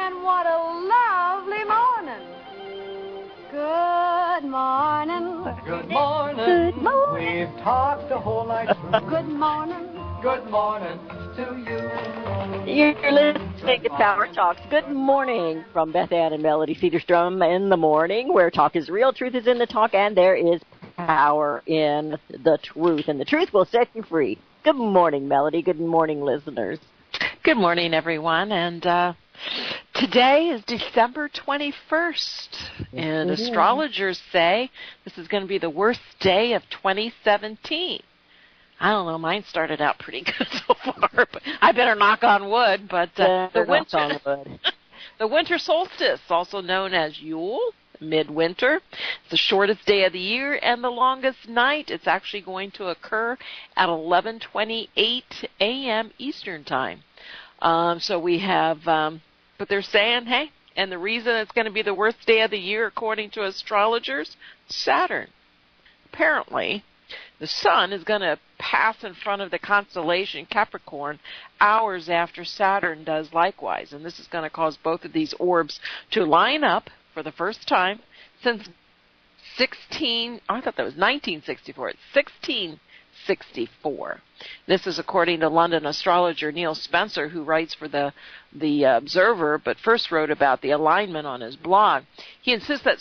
And what a lovely morning. Good morning. Good morning. Good morning. We've talked the whole night through. Good morning. Good morning to you. You're listening to Power Talks. Good morning from Beth Ann and Melody Cedarstrom in the morning, where talk is real, truth is in the talk, and there is power in the truth. And the truth will set you free. Good morning, Melody. Good morning, listeners. Good morning, everyone. And today is December 21st, and astrologers say this is going to be the worst day of 2017. I don't know, mine started out pretty good so far, but I better knock on wood. But the winter solstice, also known as Yule, midwinter, it's the shortest day of the year and the longest night. It's actually going to occur at 11:28 a.m. Eastern Time. So we have, but they're saying, hey, and the reason it's going to be the worst day of the year, according to astrologers, Saturn. Apparently, the sun is going to pass in front of the constellation Capricorn hours after Saturn does likewise. And this is going to cause both of these orbs to line up for the first time since 1964. It's 1664. This is according to London astrologer Neil Spencer, who writes for the Observer, but first wrote about the alignment on his blog. He insists that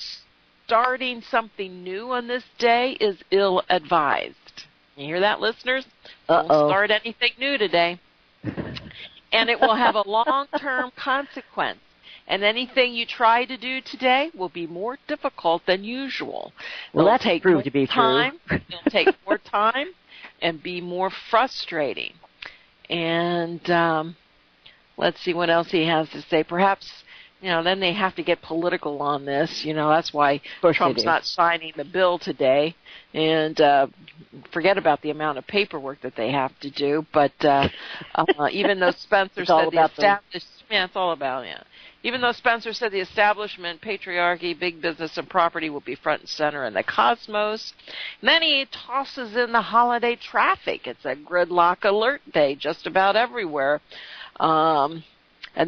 starting something new on this day is ill-advised. You hear that, listeners? Don't start anything new today. And it will have a long-term consequence. And anything you try to do today will be more difficult than usual. Well, that's proved to be true. It'll take more time and be more frustrating. And let's see what else he has to say. Perhaps, then they have to get political on this. That's why Trump's not signing the bill today. And forget about the amount of paperwork that they have to do. But even though Spencer said the establishment, it's all about, Even though Spencer said the establishment, patriarchy, big business, and property will be front and center in the cosmos. And then he tosses in the holiday traffic. It's a gridlock alert day just about everywhere. And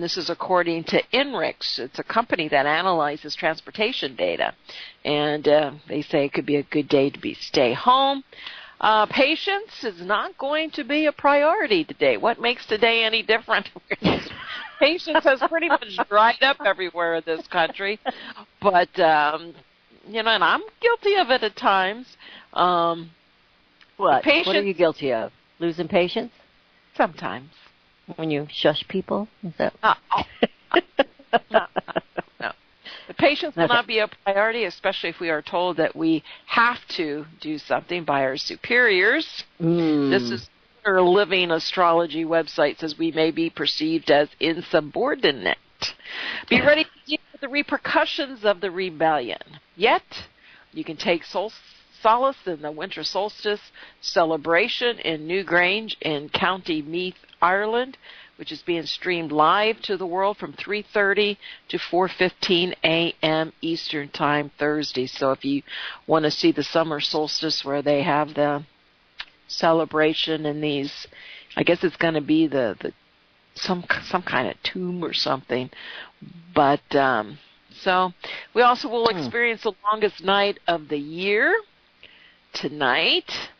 this is according to INRIX. It's a company that analyzes transportation data. And they say it could be a good day to stay home. Patience is not going to be a priority today. What makes today any different? Patience has pretty much dried up everywhere in this country. But, and I'm guilty of it at times. What are you guilty of? Losing patience? Sometimes. When you shush people? Is that... No. The patience will not be a priority, especially if we are told that we have to do something by our superiors. This is our Living Astrology website says we may be perceived as insubordinate. Be ready to deal with the repercussions of the rebellion. Yet, you can take solace in the winter solstice celebration in Newgrange in County Meath, Ireland, which is being streamed live to the world from 3:30 to 4:15 a.m. Eastern Time Thursday. So if you want to see the summer solstice where they have the celebration in these, I guess it's going to be some kind of tomb or something. But so we also will experience the longest night of the year tonight.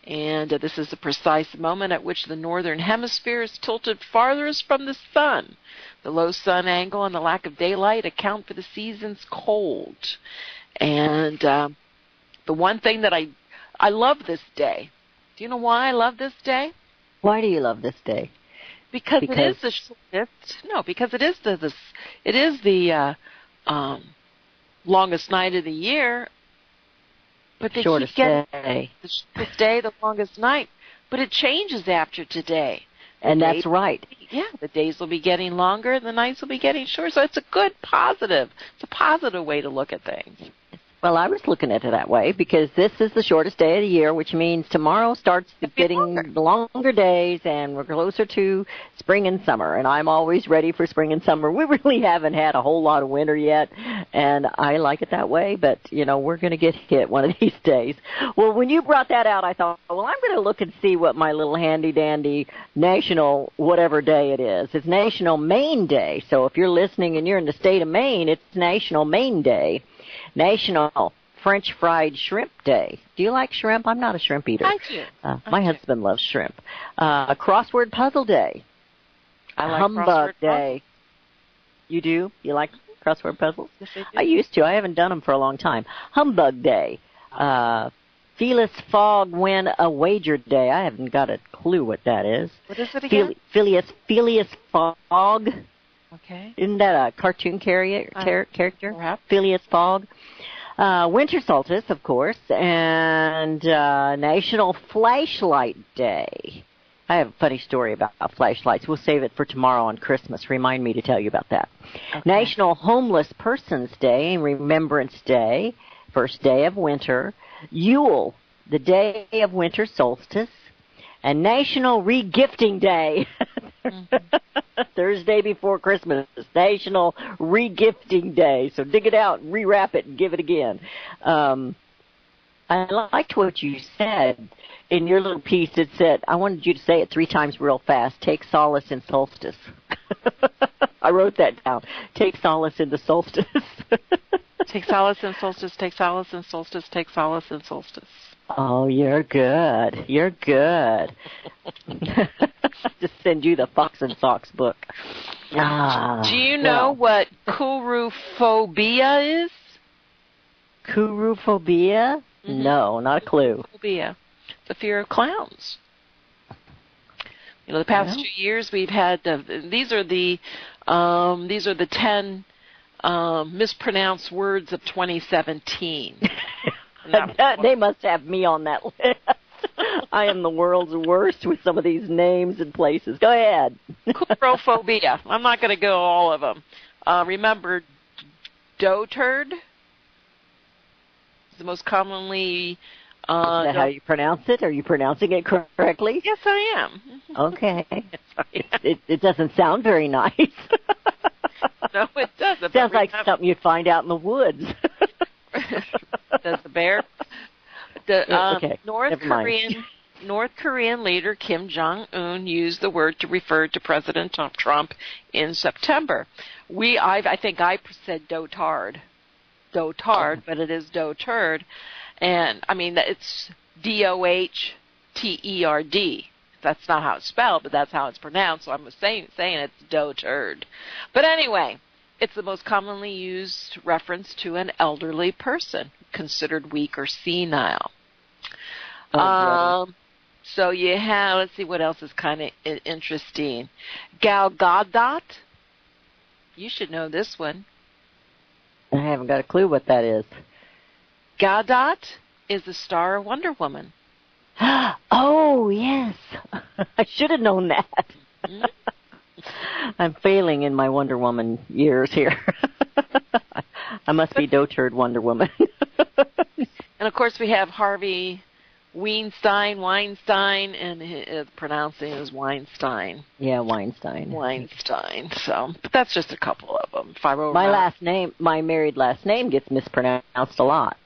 And this is the precise moment at which the northern hemisphere is tilted farthest from the sun. The low sun angle and the lack of daylight account for the season's cold. And the one thing that I love this day. Do you know why I love this day? Why do you love this day? Because it is the shortest. No, because it is the longest night of the year. But they shortest keep getting day. The shortest day, the longest night. But it changes after today. And that's right. Yeah, the days will be getting longer and the nights will be getting shorter. So it's a good positive. It's a positive way to look at things. Well, I was looking at it that way because this is the shortest day of the year, which means tomorrow starts getting the longer days, and we're closer to spring and summer. And I'm always ready for spring and summer. We really haven't had a whole lot of winter yet, and I like it that way. But, we're going to get hit one of these days. Well, when you brought that out, I thought, well, I'm going to look and see what my little handy-dandy national whatever day it is. It's National Maine Day. So if you're listening and you're in the state of Maine, it's National Maine Day. National French Fried Shrimp Day. Do you like shrimp? I'm not a shrimp eater. I do. My husband loves shrimp. Crossword Puzzle Day. I like Humbug crossword Day. You do? You like crossword puzzles? Yes, I do. I used to. I haven't done them for a long time. Humbug Day. Phileas Fogg Win a Wager Day. I haven't got a clue what that is. What is it again? Phileas Fogg. Okay. Isn't that a cartoon character? Perhaps. Phileas Fogg. Winter solstice, of course, and National Flashlight Day. I have a funny story about flashlights. We'll save it for tomorrow on Christmas. Remind me to tell you about that. Okay. National Homeless Persons Day and Remembrance Day, first day of winter. Yule, the day of winter solstice. And National Regifting Day. Thursday before Christmas, National Regifting Day. So dig it out, rewrap it, and give it again. I liked what you said in your little piece. It said, I wanted you to say it 3 times real fast. Take solace in solstice. I wrote that down. Take solace in the solstice. Take solace in solstice, take solace in solstice, take solace in solstice. Oh, you're good. You're good. Just send you the Fox and Socks book. Do you know what coulrophobia is? Coulrophobia? Mm-hmm. No, not a clue. Phobia. The fear of clowns. The past 2 years we've had these are the 10 mispronounced words of 2017. They must have me on that list. I am the world's worst with some of these names and places. Go ahead. Coulrophobia. I'm not going to go all of them. Remember, dotard is the most commonly... is that how you pronounce it? Are you pronouncing it correctly? Yes, I am. Okay. It doesn't sound very nice. No, it doesn't. Sounds like something you'd find out in the woods. Does the bear? Okay, North Korean leader Kim Jong-un used the word to refer to President Trump in September. I think I said dotard, but it is dotard, and I mean it's DOHTERD. That's not how it's spelled, but that's how it's pronounced. So I'm saying it's dotard. But anyway, it's the most commonly used reference to an elderly person considered weak or senile. So you have, let's see what else is kind of interesting. Gal Gadot. You should know this one. I haven't got a clue what that is. Gadot is the star of Wonder Woman. Oh, yes. I should have known that. I'm failing in my Wonder Woman years here. I must be dotard Wonder Woman. And, of course, we have Harvey Weinstein, and pronouncing is Weinstein. Yeah, Weinstein. So, but that's just a couple of them. My married last name gets mispronounced a lot.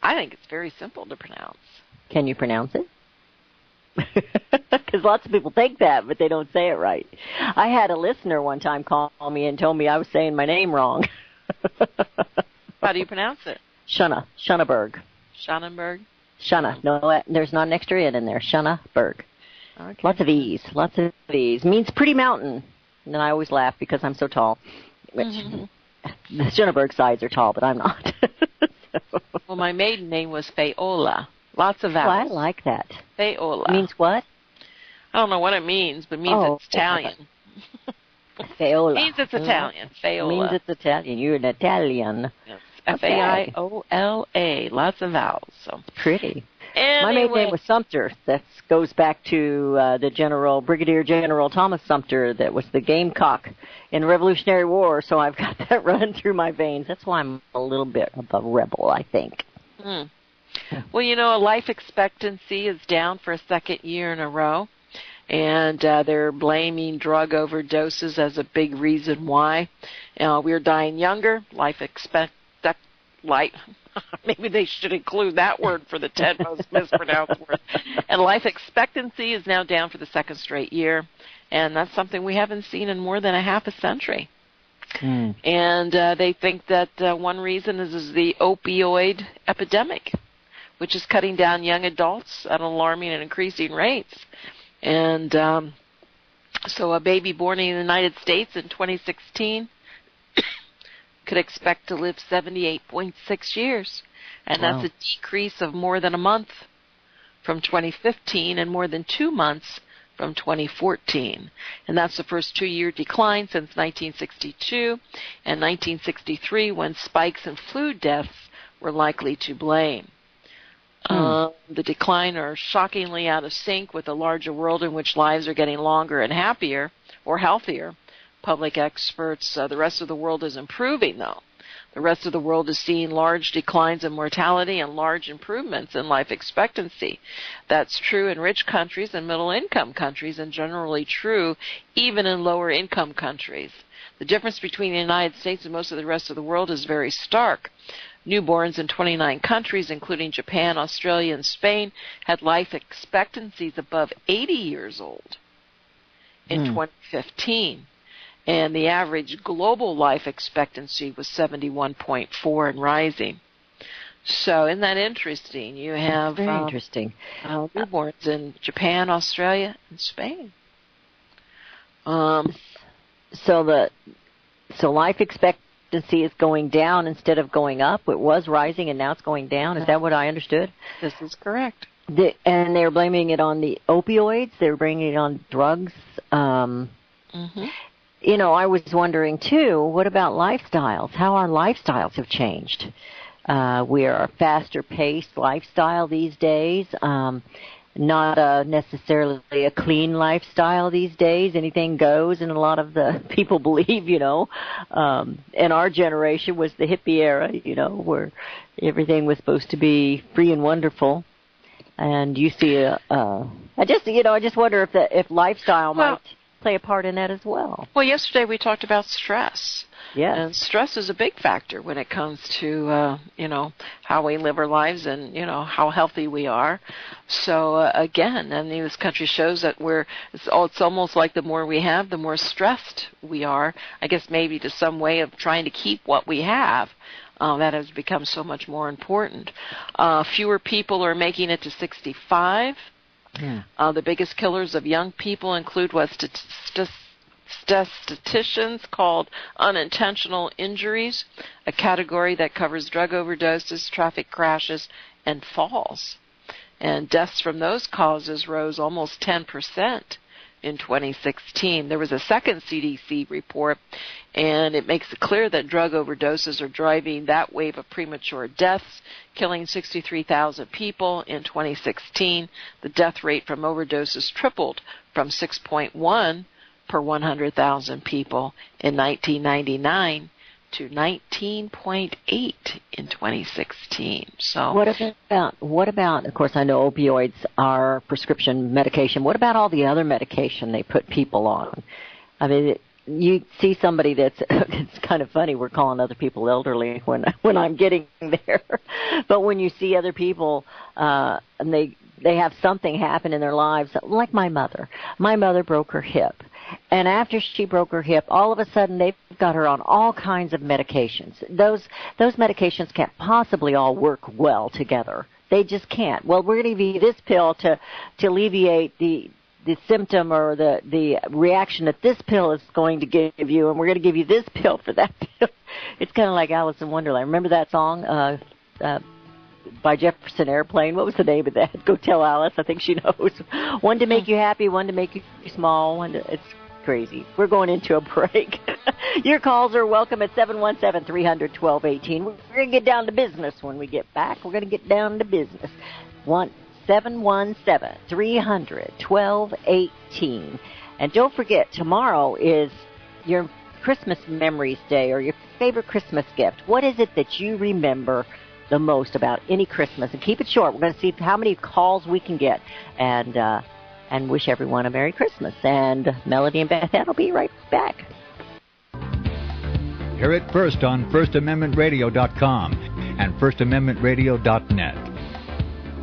I think it's very simple to pronounce. Can you pronounce it? Because lots of people think that, but they don't say it right. I had a listener one time call me and told me I was saying my name wrong. How do you pronounce it? Shunnaberg. Shannonberg? Shunna. No, there's not an extra N in there. Shunnaberg. Okay. Lots of E's. Means pretty mountain. And then I always laugh because I'm so tall. Which the Shunnaberg sides are tall, but I'm not. Well, my maiden name was Fayola. Lots of vowels. Oh, I like that. Fayola. Means what? I don't know what it means, but it means it's Italian. Fayola. Means it's Italian. Fayola. Means it's Italian. You're an Italian. Yes. Faiola. Lots of vowels. So pretty. My maiden name was Sumter. That goes back to the Brigadier General Thomas Sumter that was the Gamecock in the Revolutionary War, so I've got that running through my veins. That's why I'm a little bit of a rebel, I think. Well, life expectancy is down for a second year in a row, and they're blaming drug overdoses as a big reason why. We're dying younger. Maybe they should include that word for the 10 most mispronounced words. And life expectancy is now down for the second straight year, and that's something we haven't seen in more than a half a century. And they think that one reason is the opioid epidemic, which is cutting down young adults at alarming and increasing rates. And so a baby born in the United States in 2016 could expect to live 78.6 years. And that's a decrease of more than a month from 2015 and more than 2 months from 2014. And that's the first 2-year decline since 1962 and 1963, when spikes in flu deaths were likely to blame. The decline are shockingly out of sync with a larger world in which lives are getting longer and happier or healthier. Public experts, the rest of the world is improving, though. The rest of the world is seeing large declines in mortality and large improvements in life expectancy. That's true in rich countries and middle-income countries, and generally true even in lower-income countries. The difference between the United States and most of the rest of the world is very stark. Newborns in 29 countries, including Japan, Australia, and Spain, had life expectancies above 80 years old in 2015. And the average global life expectancy was 71.4 and rising. So isn't that interesting? You have very interesting newborns in Japan, Australia, and Spain. So life expectancy is going down instead of going up. It was rising and now it's going down. Is that what I understood? This is correct. And they're blaming it on the opioids. They're bringing it on drugs. I was wondering, too, what about lifestyles? How our lifestyles have changed. We are a faster-paced lifestyle these days, not necessarily a clean lifestyle these days. Anything goes, and a lot of the people believe, and our generation was the hippie era, where everything was supposed to be free and wonderful. And you see, I just wonder if lifestyle might play a part in that as well. Well, yesterday we talked about stress. Yes. And stress is a big factor when it comes to, how we live our lives and, how healthy we are. So, again, this country shows that it's almost like the more we have, the more stressed we are. I guess maybe to some way of trying to keep what we have. That has become so much more important. Fewer people are making it to 65. The biggest killers of young people include what statisticians called unintentional injuries, a category that covers drug overdoses, traffic crashes, and falls. And deaths from those causes rose almost 10% in 2016. There was a second CDC report, and it makes it clear that drug overdoses are driving that wave of premature deaths, killing 63,000 people in 2016. The death rate from overdoses tripled from 6.1 per 100,000 people in 1999 to 19.8 in 2016. So what about, of course, I know opioids are prescription medication. What about all the other medication they put people on? I mean, you see somebody it's kind of funny, we're calling other people elderly when I'm getting there. But when you see other people and they have something happen in their lives, like my mother. My mother broke her hip. And after she broke her hip, all of a sudden they've got her on all kinds of medications. Those medications can't possibly all work well together. They just can't. Well, we're going to give you this pill to alleviate the symptom or the reaction that this pill is going to give you, and we're going to give you this pill for that pill. It's kind of like Alice in Wonderland. Remember that song by Jefferson Airplane? What was the name of that? Go tell Alice. I think she knows. One to make you happy, one to make you small. It's crazy. We're going into a break. Your calls are welcome at 717-300-1218. We're going to get down to business when we get back. We're going to get down to business. 717-300-1218. And don't forget, tomorrow is your Christmas Memories Day, or your favorite Christmas gift. What is it that you remember the most about any Christmas? And keep it short. We're going to see how many calls we can get, and wish everyone a Merry Christmas. And Melody and Beth Ann will be right back. Hear it first on FirstAmendmentRadio.com and FirstAmendmentRadio.net.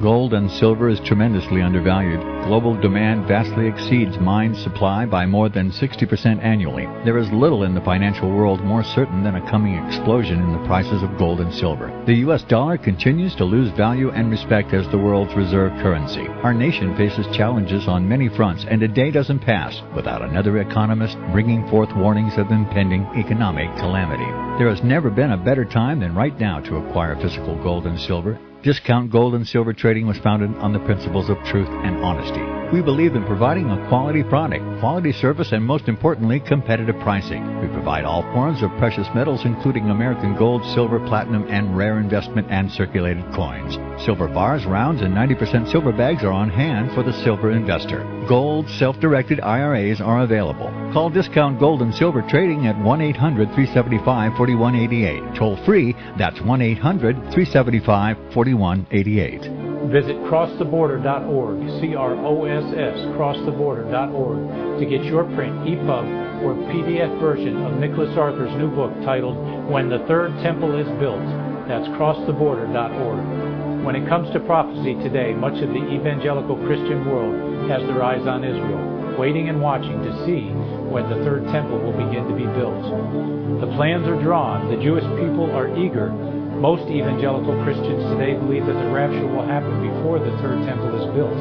Gold and silver is tremendously undervalued. Global demand vastly exceeds mine supply by more than 60% annually. There is little in the financial world more certain than a coming explosion in the prices of gold and silver. The U.S. dollar continues to lose value and respect as the world's reserve currency. Our nation faces challenges on many fronts, and a day doesn't pass without another economist bringing forth warnings of impending economic calamity. There has never been a better time than right now to acquire physical gold and silver. Discount Gold and Silver Trading was founded on the principles of truth and honesty. We believe in providing a quality product, quality service, and most importantly, competitive pricing. We provide all forms of precious metals, including American gold, silver, platinum, and rare investment and circulated coins. Silver bars, rounds, and 90% silver bags are on hand for the silver investor. Gold self-directed IRAs are available. Call Discount Gold and Silver Trading at 1-800-375-4188. Toll free, that's 1-800-375-4188. Visit crosstheborder.org, CROSS, crosstheborder.org, to get your print, EPUB, or PDF version of Nicholas Arthur's new book titled When the Third Temple is Built. That's crosstheborder.org. When it comes to prophecy today, much of the evangelical Christian world has their eyes on Israel, waiting and watching to see when the third temple will begin to be built. The plans are drawn. The Jewish people are eager. Most evangelical Christians today believe that the rapture will happen before the third temple is built.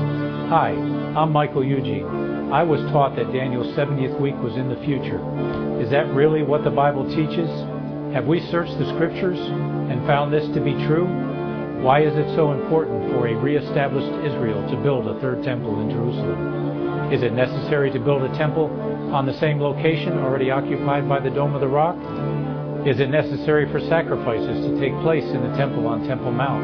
Hi, I'm Michael Yuji. I was taught that Daniel's 70th week was in the future. Is that really what the Bible teaches? Have we searched the Scriptures and found this to be true? Why is it so important for a reestablished Israel to build a third temple in Jerusalem? Is it necessary to build a temple on the same location already occupied by the Dome of the Rock? Is it necessary for sacrifices to take place in the temple on Temple Mount?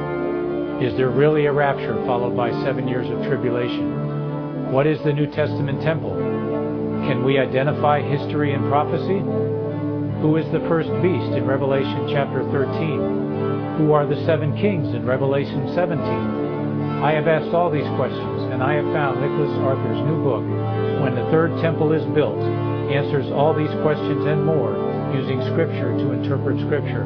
Is there really a rapture followed by 7 years of tribulation? What is the New Testament temple? Can we identify history and prophecy? Who is the first beast in Revelation chapter 13? Who are the 7 kings in Revelation 17? I have asked all these questions, and I have found Nicholas Arthur's new book, When the Third Temple is Built, answers all these questions and more, using Scripture to interpret Scripture.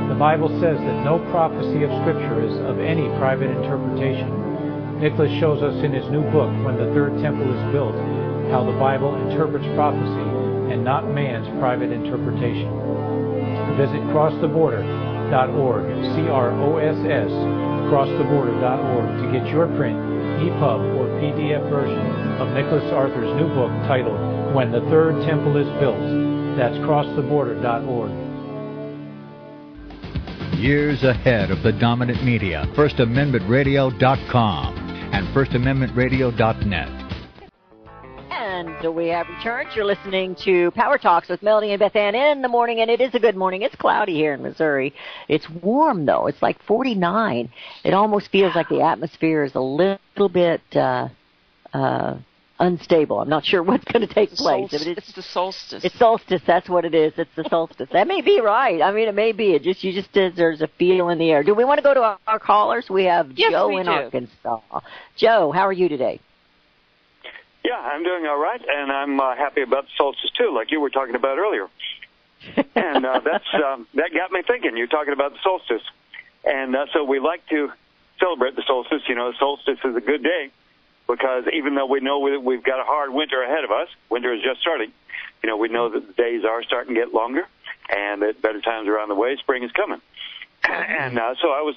The Bible says that no prophecy of Scripture is of any private interpretation. Nicholas shows us in his new book, When the Third Temple is Built, how the Bible interprets prophecy and not man's private interpretation. Visit crosstheborder.org, CROSS, crosstheborder.org, to get your print, EPUB, or PDF version of Nicholas Arthur's new book titled When the Third Temple is Built. That's crosstheborder.org. Years ahead of the dominant media, FirstAmendmentRadio.com and FirstAmendmentRadio.net. And we have returned. You're listening to Power Talks with Melody and Beth Ann in the morning, and it is a good morning. It's cloudy here in Missouri. It's warm, though. It's like 49. It almost feels like the atmosphere is a little bit unstable. I'm not sure what's going to take place. It's the solstice. It's solstice. That's what it is. It's the solstice. That may be right. I mean, it may be. There's a feel in the air. Do we want to go to our callers? We have Joe in Arkansas. Joe, how are you today? Yeah, I'm doing all right, and I'm happy about the solstice, too, like you were talking about earlier. And that got me thinking. You're talking about the solstice. And so we like to celebrate the solstice. You know, the solstice is a good day because even though we know we've got a hard winter ahead of us, winter is just starting, you know, we know that the days are starting to get longer and that better times are on the way. Spring is coming. And so I was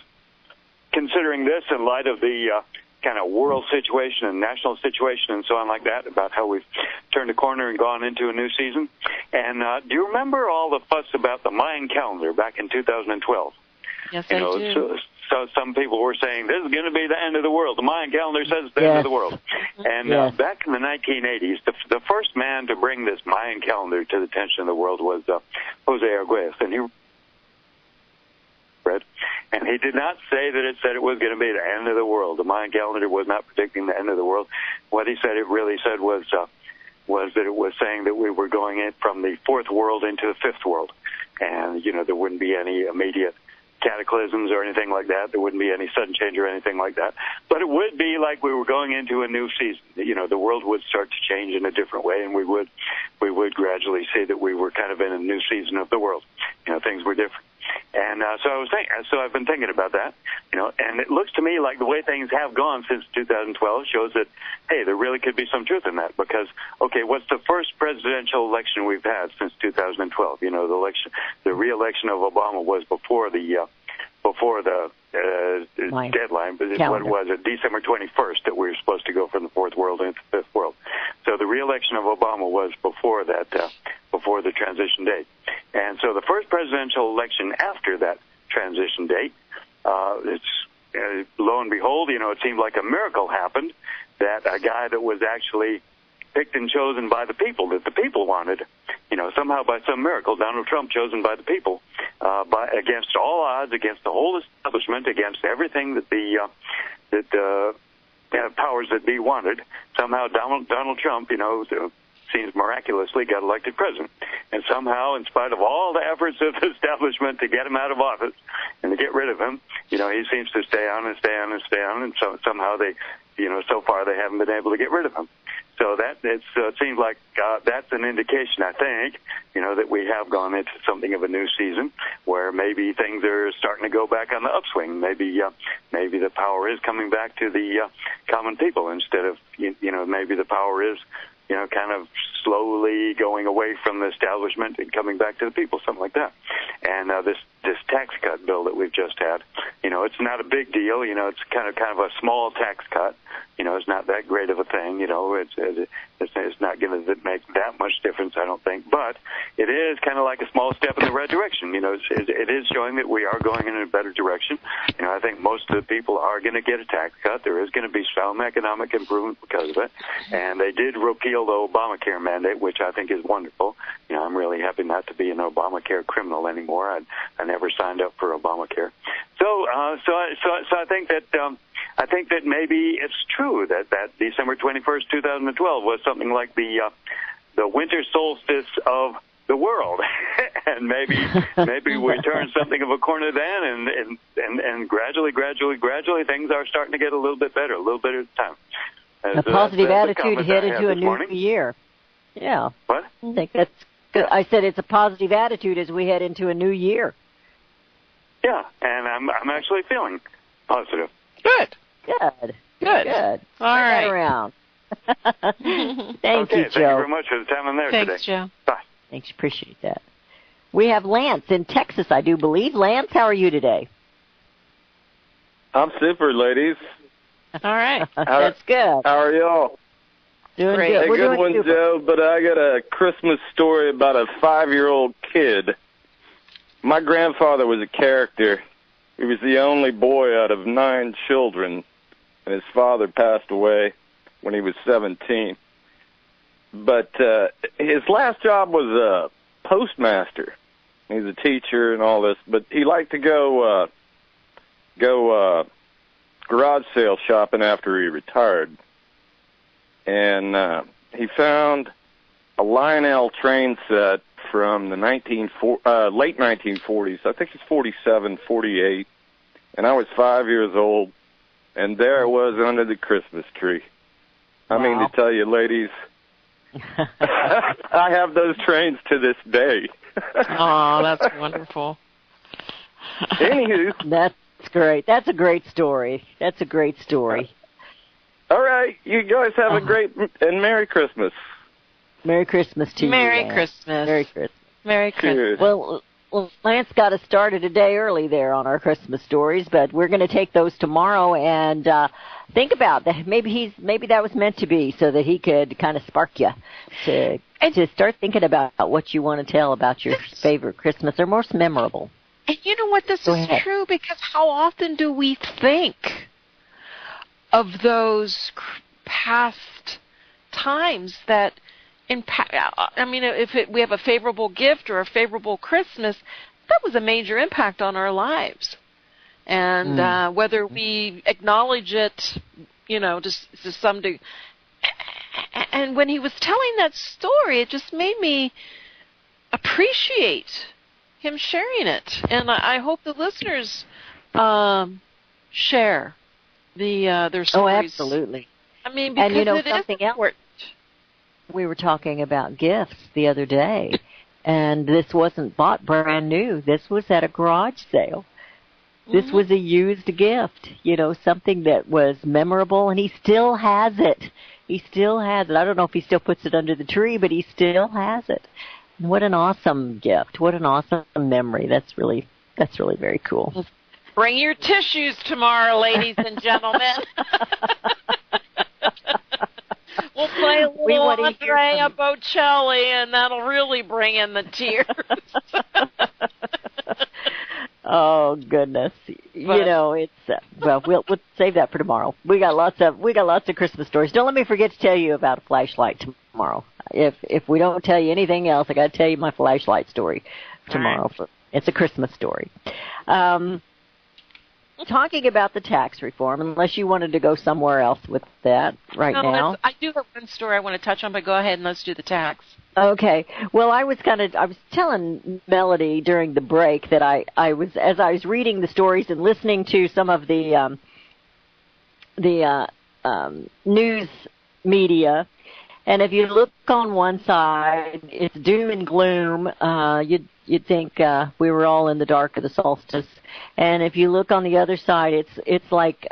considering this in light of the kind of world situation and national situation and so on like that, about how we've turned a corner and gone into a new season. And do you remember all the fuss about the Mayan calendar back in 2012? Yes, I do. So some people were saying, this is going to be the end of the world. The Mayan calendar says it's the end of the world. And back in the 1980s, the first man to bring this Mayan calendar to the attention of the world was Jose Arguelles. And he read, And he did not say that it said it was going to be the end of the world. The Mayan calendar was not predicting the end of the world. What he said it really said was that it was saying that we were going in from the fourth world into the fifth world. And, there wouldn't be any immediate cataclysms or anything like that. There wouldn't be any sudden change or anything like that. But it would be like we were going into a new season. The world would start to change in a different way, and we would gradually see that we were kind of in a new season of the world. Things were different. And so I've been thinking about that, and it looks to me like the way things have gone since 2012 shows that, hey, there really could be some truth in that. Because, okay, what's the first presidential election we've had since 2012? The re-election of Obama was before the deadline, but what was it, December 21st, that we were supposed to go from the fourth world into the fifth world. So the re-election of Obama was before that, before the transition date. And so the first presidential election after that transition date, lo and behold, it seemed like a miracle happened that a guy that was actually picked and chosen by the people, that the people wanted, somehow by some miracle, Donald Trump chosen by the people, against all odds, against the whole establishment, against everything that the powers that be wanted. Somehow Donald Trump, seems miraculously got elected president. And somehow, in spite of all the efforts of the establishment to get him out of office and to get rid of him, he seems to stay on and stay on and stay on, and somehow they, so far they haven't been able to get rid of him. So that it seems like that's an indication, I think, that we have gone into something of a new season where maybe things are starting to go back on the upswing. Maybe the power is coming back to the common people instead of, maybe the power is, kind of slowly going away from the establishment and coming back to the people, something like that. And this tax cut bill that we've just had, it's not a big deal. It's kind of a small tax cut. It's not that great of a thing. It's not going to make that much difference, I don't think. But it is kind of like a small step in the right direction. It is showing that we are going in a better direction. I think most of the people are going to get a tax cut. There is going to be some economic improvement because of it. And they did repeal the Obamacare mandate, which I think is wonderful. I'm really happy not to be an Obamacare criminal anymore. I never signed up for Obamacare. So I think that maybe it's true that December 21st, 2012 was something like the winter solstice of the world, and maybe we turn something of a corner then, and gradually things are starting to get a little bit better, a little bit at a time. A positive attitude to head into a new year. Yeah. What? I think that's good. I said it's a positive attitude as we head into a new year. Yeah, and I'm actually feeling positive. Good. Good. All right. Around. Thank you, Joe. Thank you very much for the time I'm there today. Thanks, Joe. Bye. Thanks, appreciate that. We have Lance in Texas, I do believe. Lance, how are you today? I'm super, ladies. All right. That's good. How are y'all? Doing Great. good. Hey, We're good doing one, super. Joe, but I got a Christmas story about a 5-year-old kid. My grandfather was a character. He was the only boy out of 9 children, and his father passed away when he was 17. But his last job was a postmaster. He's a teacher and all this, but he liked to go garage sale shopping after he retired. And he found a Lionel train set from the late 1940s. I think it's 47, 48. And I was 5 years old, and there it was under the Christmas tree. I mean to tell you, ladies, I have those trains to this day. Oh, that's wonderful. Anywho. That's great. That's a great story. All right. You guys have a great and Merry Christmas. Merry Christmas to you, Merry Lance. Christmas. Merry Christmas. Merry Christmas. Cheers. Well, Lance got us started a day early there on our Christmas stories, but we're going to take those tomorrow and think about that. Maybe that was meant to be so that he could kind of spark you to start thinking about what you want to tell about your favorite Christmas or most memorable. And you know what? This is true because how often do we think of those past times that if we have a favorable gift or a favorable Christmas, that was a major impact on our lives. And whether we acknowledge it, to some degree. And when he was telling that story, it just made me appreciate him sharing it. And I hope the listeners share their stories. Oh, absolutely. I mean, because it something is important. We were talking about gifts the other day, and this wasn't bought brand new. This was at a garage sale. This was a used gift, something that was memorable, and he still has it. He still has it. I don't know if he still puts it under the tree, but he still has it. And what an awesome gift. What an awesome memory. That's really very cool. Bring your tissues tomorrow, ladies and gentlemen. We'll play a little Andrea Bocelli, and that'll really bring in the tears. Oh goodness! It's we'll save that for tomorrow. We got lots of Christmas stories. Don't let me forget to tell you about a flashlight tomorrow. If we don't tell you anything else, I got to tell you my flashlight story tomorrow. Right. It's a Christmas story. Talking about the tax reform, unless you wanted to go somewhere else with that now. I do have one story I want to touch on, but go ahead and let's do the tax. Okay. Well, I was telling Melody during the break that I was reading the stories and listening to some of the news media, and if you look on one side, it's doom and gloom. You'd think we were all in the dark of the solstice, and if you look on the other side, it's like.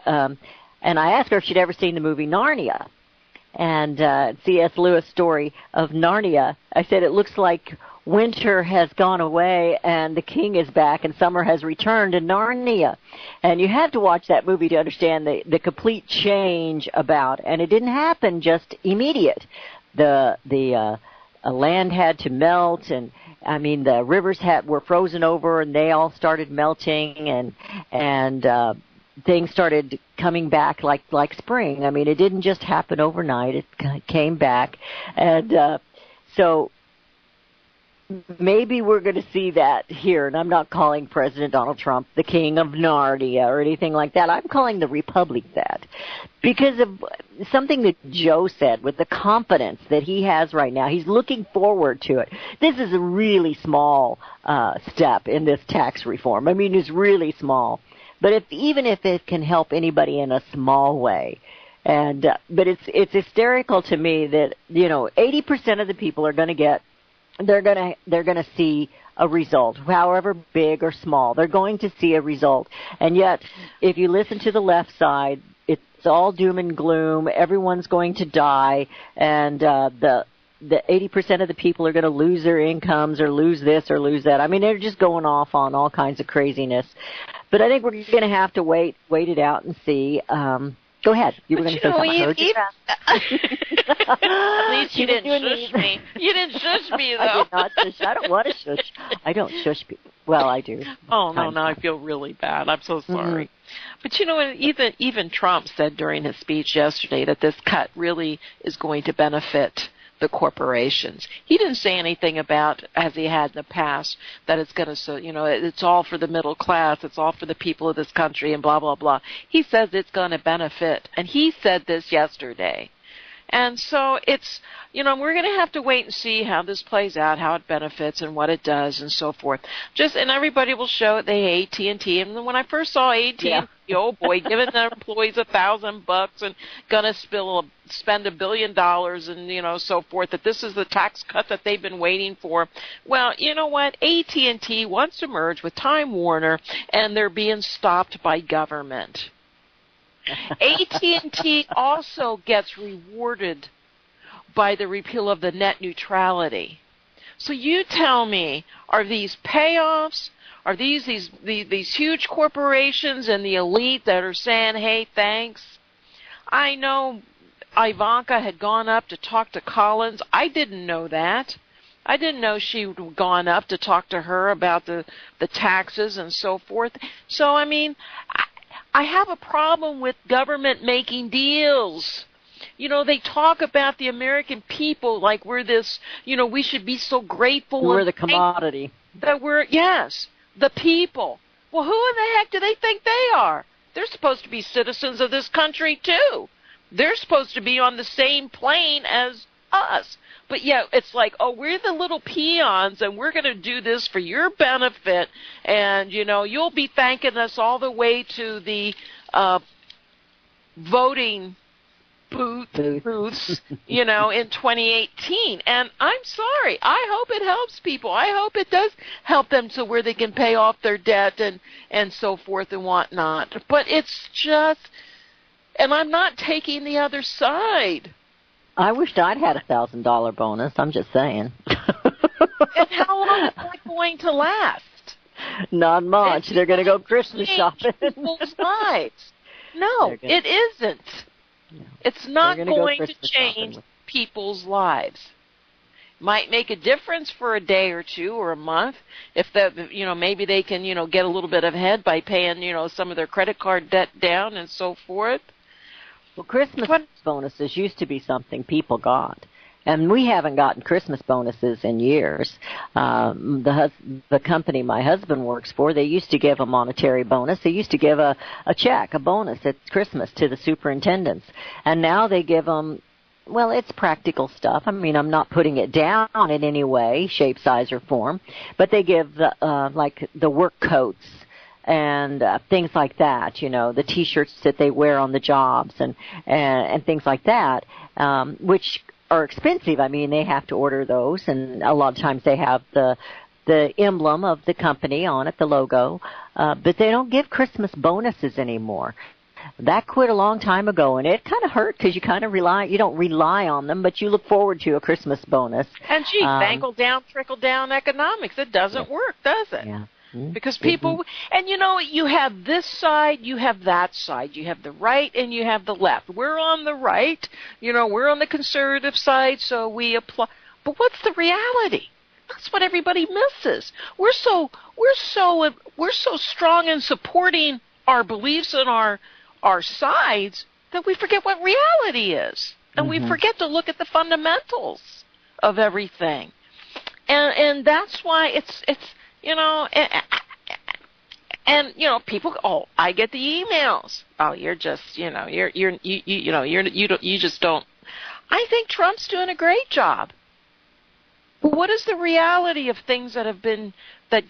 And I asked her if she'd ever seen the movie Narnia. And C.S. Lewis' story of Narnia, I said it looks like winter has gone away and the king is back and summer has returned in Narnia. And you have to watch that movie to understand the complete change about. And it didn't happen just immediate. The land had to melt, and I mean the rivers were frozen over and they all started melting, and things started coming back like spring. I mean, it didn't just happen overnight. It came back. And so maybe we're going to see that here. And I'm not calling President Donald Trump the king of Narnia or anything like that. I'm calling the republic that. Because of something that Joe said with the confidence that he has right now. He's looking forward to it. This is a really small step in this tax reform. I mean, it's really small. But even if it can help anybody in a small way, but it's hysterical to me that 80% of the people are going to they're going to see a result, however big or small. They're going to see a result, and yet if you listen to the left side, it's all doom and gloom. Everyone's going to die, and the 80% of the people are going to lose their incomes or lose this or lose that. I mean, they're just going off on all kinds of craziness. But I think we're going to have to wait it out and see. Go ahead. You were going to say something. At least you didn't shush me. You didn't shush me, though. I did not shush. I don't want to shush. I don't shush people. Well, I do. Oh, no, I feel really bad. I'm so sorry. Mm-hmm. But, even Trump said during his speech yesterday that this cut really is going to benefit the corporations. He didn't say anything about, as he had in the past, that it's going to, it's all for the middle class, it's all for the people of this country, and blah, blah, blah. He says it's going to benefit. And he said this yesterday. And so it's, we're going to have to wait and see how this plays out, how it benefits and what it does and so forth. And everybody will show they AT&T. And when I first saw AT&T, oh boy, giving their employees $1,000 and going to spend $1 billion and, so forth, that this is the tax cut that they've been waiting for. Well, you know what? AT&T wants to merge with Time Warner, and they're being stopped by government. AT&T also gets rewarded by the repeal of the net neutrality. So you tell me, are these payoffs? Are these huge corporations and the elite that are saying, hey, thanks? I know Ivanka had gone up to talk to Collins. I didn't know that. I didn't know she'd gone up to talk to her about the taxes and so forth. So, I mean, I have a problem with government making deals. They talk about the American people like we're this, we should be so grateful. We're the commodity. That we're, yes, the people. Well, who in the heck do they think they are? They're supposed to be citizens of this country, too. They're supposed to be on the same plane as us. But, yeah, it's like, oh, we're the little peons, and we're going to do this for your benefit, and, you know, you'll be thanking us all the way to the voting booths, you know, in 2018. And I'm sorry. I hope it helps people. I hope it does help them to where they can pay off their debt and so forth and whatnot. But it's just, and I'm not taking the other side. I wished I'd had a $1,000 bonus. I'm just saying. And how long is that going to last? Not much. They're going to go Christmas shopping. People's lives. No, it isn't. No. It's not going to change people's lives. Might make a difference for a day or two or a month if that, you know, maybe they can, you know, get a little bit ahead by paying, you know, some of their credit card debt down and so forth. Well, Christmas bonuses used to be something people got. And we haven't gotten Christmas bonuses in years. The company my husband works for, they used to give a monetary bonus. They used to give a check, a bonus at Christmas to the superintendents. And now they give them, well, it's practical stuff. I mean, I'm not putting it down in any way, shape, size, or form. But they give, like, the work coats and things like that, you know, the T-shirts that they wear on the jobs and things like that, which are expensive. I mean, they have to order those, and a lot of times they have the emblem of the company on it, the logo, but they don't give Christmas bonuses anymore. That quit a long time ago, and it kind of hurt because you kind of you don't rely on them, but you look forward to a Christmas bonus. And gee, trickle down economics. It doesn't work, does it? Yeah. Because people, and you know, you have this side, you have that side, you have the right and you have the left. We're on the right, you know, we're on the conservative side, so we apply. But what's the reality? That's what everybody misses. We're so strong in supporting our beliefs and our sides that we forget what reality is, and we forget to look at the fundamentals of everything, and that's why it's. You know, and you know, people. Oh, I get the emails. Oh, you're just, you know, you just don't. I think Trump's doing a great job. But what is the reality of things that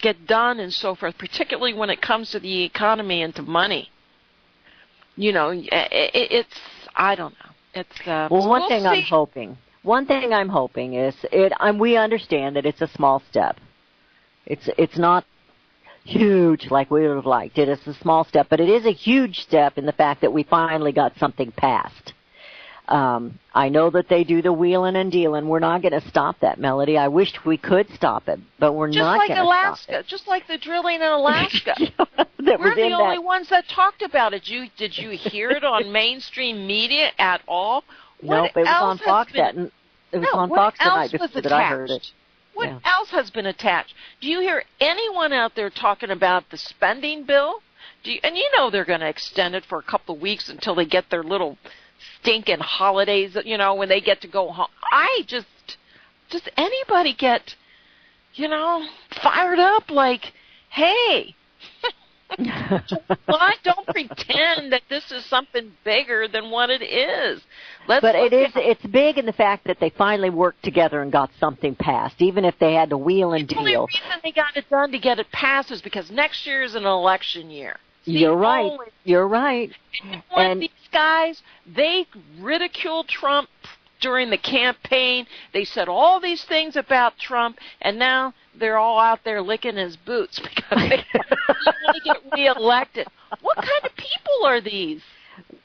get done and so forth, particularly when it comes to the economy and to money? You know, it's. I don't know. It's. Well, one thing I'm hoping is we understand that it's a small step. It's not huge like we would have liked. It is a small step, but it is a huge step in the fact that we finally got something passed. I know that they do the wheeling and dealing. We're not going to stop that, Melody. I wished we could stop it, but we're not going to stop it. Just like the drilling in Alaska. We're the only ones that talked about it. Did you hear it on mainstream media at all? Nope, it was on Fox. It was on Fox tonight that I heard it. What else has been attached? Do you hear anyone out there talking about the spending bill? And you know they're going to extend it for a couple of weeks until they get their little stinking holidays, you know, when they get to go home. Does anybody get, you know, fired up like, hey, don't pretend that this is something bigger than what it is. It's big in the fact that they finally worked together and got something passed, even if they had to wheel and deal. The only reason they got it done to get it passed is because next year is an election year. You're right. And these guys, they ridiculed Trump during the campaign. They said all these things about Trump, and now they're all out there licking his boots because they want to get reelected. What kind of people are these?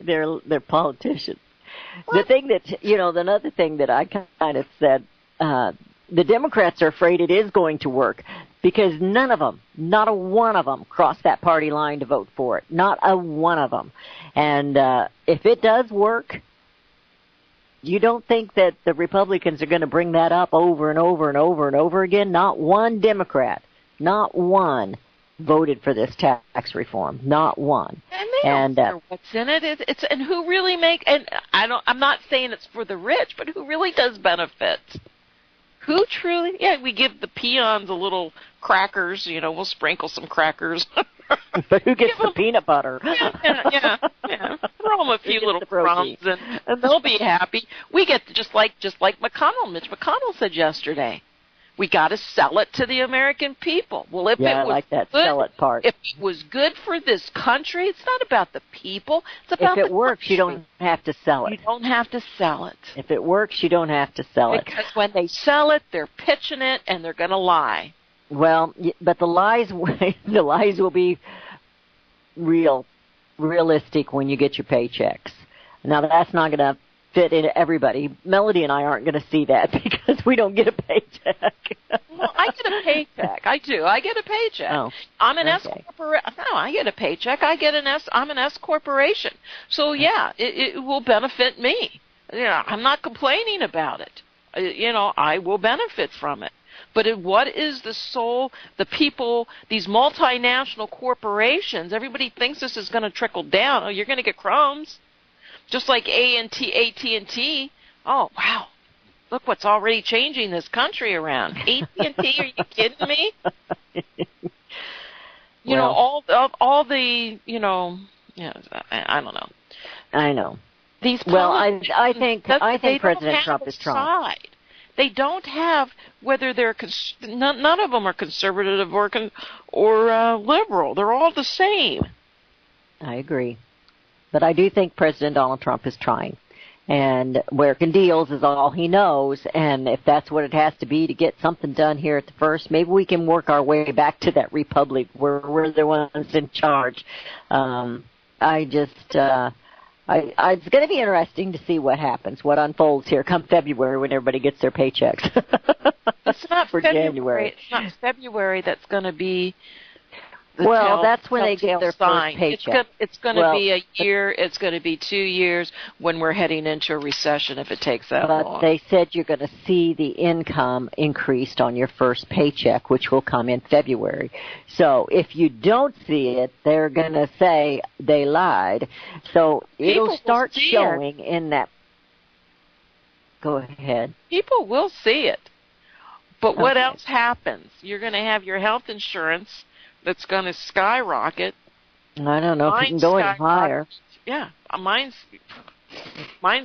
They're politicians. What? The thing that, you know, another thing that I kind of said, the Democrats are afraid it is going to work because none of them, not a one of them, crossed that party line to vote for it. Not a one of them. And if it does work, you don't think that the Republicans are going to bring that up over and over and over and over again? Not one Democrat, not one voted for this tax reform. Not one. And they don't care what's in it. And who really I'm not saying it's for the rich, but who really does benefit? Who truly? Yeah, we give the peons a little crackers. You know, we'll sprinkle some crackers But who gets the peanut butter? Yeah. Throw them a few little crumbs, and they'll be happy. We get just like McConnell. Mitch McConnell said yesterday, we got to sell it to the American people. Well, if it was I like that good, sell it part. If it was good for this country, it's not about the people. It's about if it works, you don't have to sell it. You don't have to sell it. If it works, you don't have to sell it. Because when they sell it, they're pitching it, and they're going to lie. Well, but the lies will be realistic when you get your paychecks. Now, that's not going to fit into everybody. Melody and I aren't going to see that because we don't get a paycheck. Well, I get a paycheck. I do. I get a paycheck. Oh, I'm an S corporation. No, I get a paycheck. I'm an S corporation. So yeah, it will benefit me. I'm not complaining about it. I will benefit from it. But what is the people, these multinational corporations, everybody thinks this is going to trickle down. Oh, you're going to get crumbs. Just like AT&T. Oh, wow. Look what's already changing this country around. AT&T, are you kidding me? All the, I don't know. I know. These I think President Trump is trying. They don't have whether they're none of them are conservative or liberal. They're all the same. I agree. But I do think President Donald Trump is trying. And working deals is all he knows. And if that's what it has to be to get something done here at the first, maybe we can work our way back to that republic where we're the ones in charge. It's going to be interesting to see what happens, what unfolds here come February when everybody gets their paychecks. It's not for January. It's not February that's going to be. That's when they get their first paycheck. It's going to be a year. It's going to be 2 years when we're heading into a recession if it takes that long. But they said you're going to see the income increased on your first paycheck, which will come in February. So if you don't see it, they're going to say they lied. So it'll start showing in that. Go ahead. People will see it. But what else happens? You're going to have your health insurance that's going to skyrocket. I don't know if you can go any higher. Yeah, mine's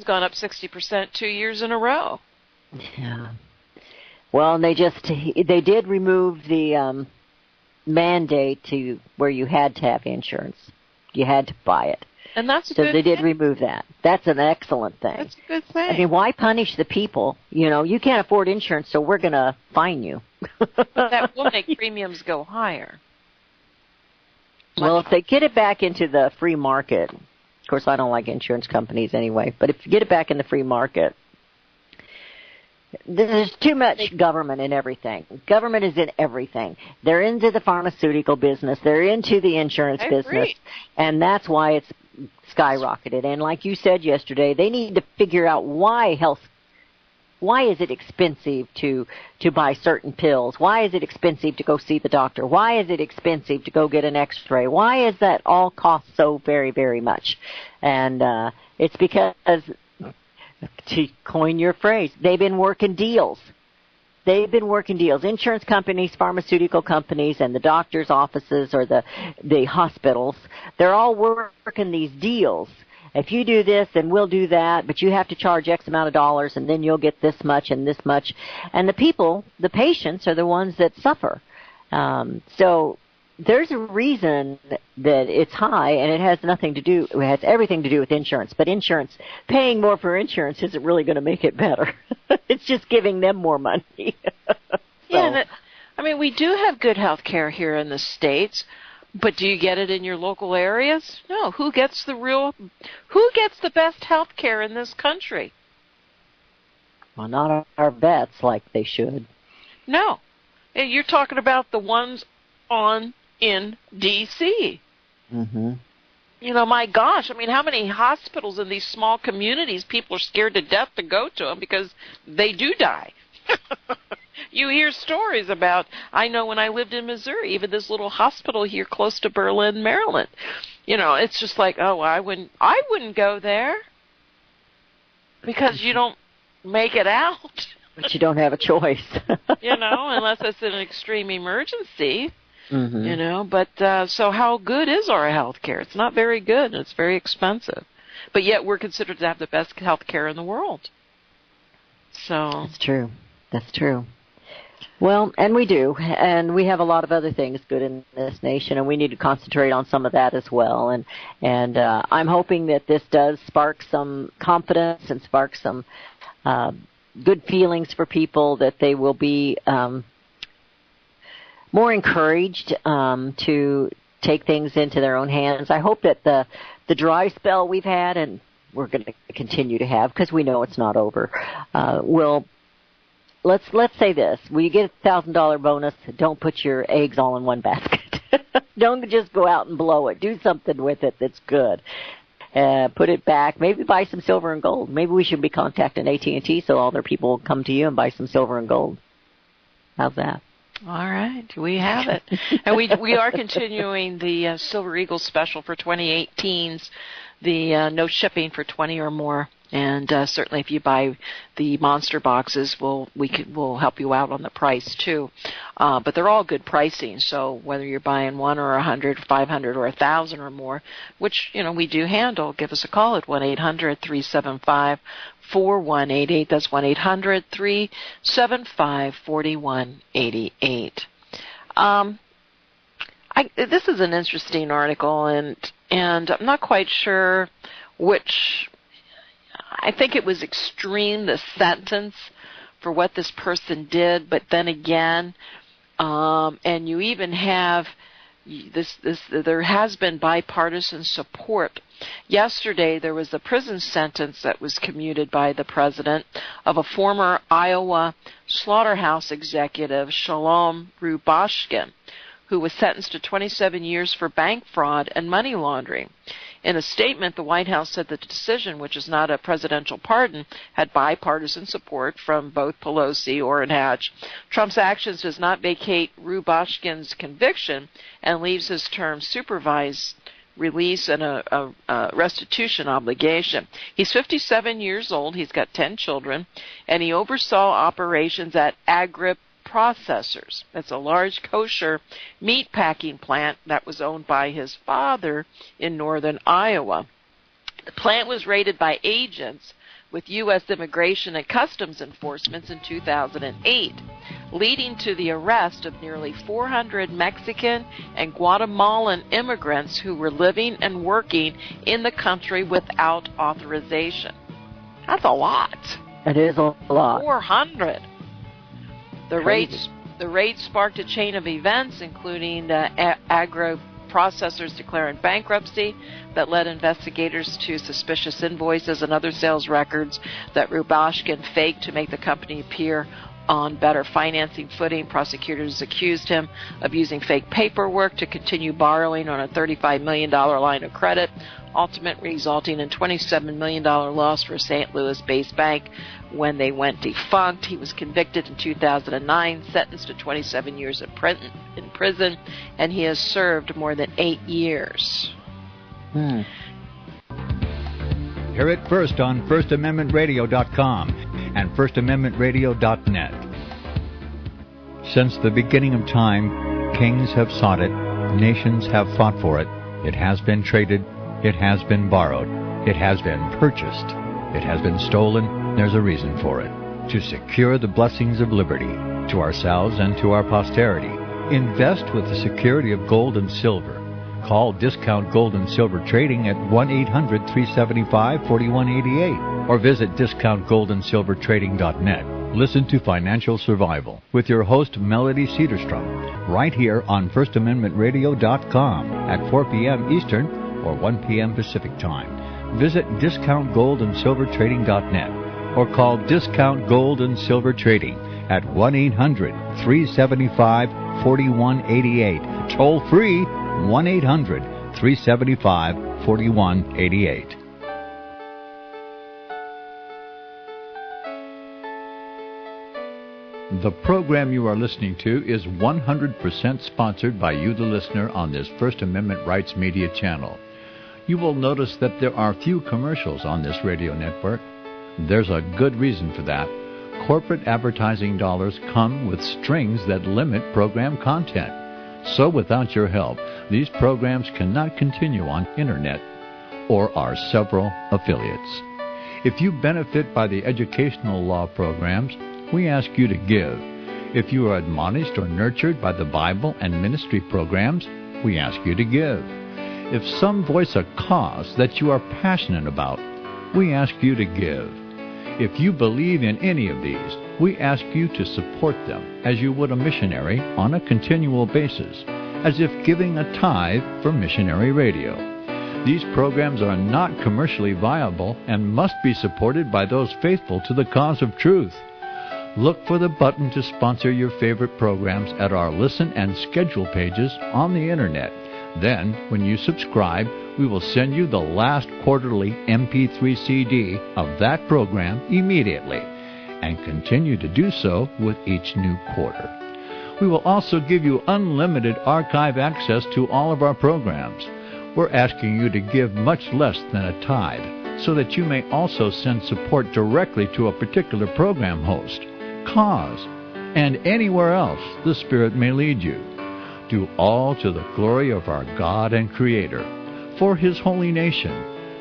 gone up 60% 2 years in a row. Yeah. Well, and they did remove the mandate to where you had to have insurance. You had to buy it. And that's a so good they did thing. remove that. That's an excellent thing. That's a good thing. I mean, why punish the people? You can't afford insurance, so we're going to fine you. That will make premiums go higher. Well, if they get it back into the free market, of course I don't like insurance companies anyway, but if you get it back in the free market, there's too much government in everything. Government is in everything. They're into the pharmaceutical business. They're into the insurance business. And that's why it's skyrocketed. And like you said yesterday, they need to figure out why is it expensive to buy certain pills? Why is it expensive to go see the doctor? Why is it expensive to go get an x-ray? Why is that all cost so very, very much? And it's because, to coin your phrase, they've been working deals. Insurance companies, pharmaceutical companies, and the doctors' offices or the hospitals, they're all working these deals. If you do this, then we'll do that, but you have to charge X amount of dollars, and then you'll get this much and this much. And the people, the patients, are the ones that suffer. So there's a reason that it's high, and it has everything to do with insurance. But paying more for insurance isn't really going to make it better. It's just giving them more money. Yeah, we do have good health care here in the States. But do you get it in your local areas? No. Who gets the best health care in this country? Well, not our vets like they should. No. You're talking about the ones in D.C. Mm-hmm. My gosh, how many hospitals in these small communities people are scared to death to go to them because they do die. You hear stories about, I know when I lived in Missouri, even this little hospital here close to Berlin, Maryland. It's just like, oh, I wouldn't go there because you don't make it out. But you don't have a choice. Unless it's an extreme emergency. You know, but so how good is our health care? It's not very good. It's very expensive. But yet we're considered to have the best health care in the world. So That's true. That's true. Well, and we do. And we have a lot of other things good in this nation, and we need to concentrate on some of that as well. And I'm hoping that this does spark some confidence and spark some good feelings for people, that they will be more encouraged to take things into their own hands. I hope that the dry spell we've had, and we're going to continue to have, because we know it's not over, will, let's say this: when you get a $1,000 bonus, don't put your eggs all in one basket. Don't just go out and blow it. Do something with it that's good. Put it back. Maybe buy some silver and gold. Maybe we should be contacting AT&T so all their people will come to you and buy some silver and gold. How's that? All right, we have it. And we are continuing the Silver Eagle special for 2018's, the no shipping for 20 or more. And certainly if you buy the monster boxes, we'll help you out on the price too. But they're all good pricing, so whether you're buying 1 or 100, 500 or 1,000 or more, which, you know, we do handle, give us a call at 1-800-375-4188. That's 1-800-375-4188. This is an interesting article, and I'm not quite sure which. I think it was extreme, the sentence for what this person did, but then again, and you even have this. There has been bipartisan support. Yesterday, there was a prison sentence that was commuted by the president of a former Iowa slaughterhouse executive, Shalom Rubashkin, who was sentenced to 27 years for bank fraud and money laundering. In a statement, the White House said that the decision, which is not a presidential pardon, had bipartisan support from both Pelosi or Hatch. Trump's actions does not vacate Rubashkin's conviction and leaves his term supervised release and a restitution obligation. He's 57 years old. He's got 10 children, and he oversaw operations at Processors. That's a large kosher meat packing plant that was owned by his father in northern Iowa. The plant was raided by agents with U.S. Immigration and Customs Enforcement in 2008, leading to the arrest of nearly 400 Mexican and Guatemalan immigrants who were living and working in the country without authorization. That's a lot. It is a lot. 400. The raid sparked a chain of events, including agro-processors declaring bankruptcy, that led investigators to suspicious invoices and other sales records that Rubashkin faked to make the company appear on better financing footing. Prosecutors accused him of using fake paperwork to continue borrowing on a $35 million line of credit, ultimately resulting in a $27 million loss for a St. Louis-based bank when they went defunct. He was convicted in 2009, sentenced to 27 years in prison, and he has served more than 8 years. Hear it first on FirstAmendmentRadio.com and FirstAmendmentRadio.net. Since the beginning of time, kings have sought it, nations have fought for it. It has been traded, it has been borrowed, it has been purchased, it has been stolen. There's a reason for it. To secure the blessings of liberty to ourselves and to our posterity. Invest with the security of gold and silver. Call Discount Gold and Silver Trading at 1-800-375-4188 or visit discountgoldandsilvertrading.net. Listen to Financial Survival with your host Melody Cedarstrom right here on FirstAmendmentRadio.com at 4 p.m. Eastern or 1 p.m. Pacific Time. Visit discountgoldandsilvertrading.net or call Discount Gold and Silver Trading at 1-800-375-4188. Toll free 1-800-375-4188. The program you are listening to is 100% sponsored by you, the listener, on this First Amendment Rights Media channel. You will notice that there are few commercials on this radio network. There's a good reason for that. Corporate advertising dollars come with strings that limit program content. So without your help, these programs cannot continue on Internet or our several affiliates. If you benefit by the educational law programs, we ask you to give. If you are admonished or nurtured by the Bible and ministry programs, we ask you to give. If some voice a cause that you are passionate about, we ask you to give. If you believe in any of these, we ask you to support them as you would a missionary on a continual basis, as if giving a tithe for missionary radio. These programs are not commercially viable and must be supported by those faithful to the cause of truth. Look for the button to sponsor your favorite programs at our listen and schedule pages on the Internet. Then, when you subscribe, we will send you the last quarterly MP3 CD of that program immediately, and continue to do so with each new quarter. We will also give you unlimited archive access to all of our programs. We're asking you to give much less than a tithe, so that you may also send support directly to a particular program host, cause, and anywhere else the Spirit may lead you. Do all to the glory of our God and Creator, for His holy nation,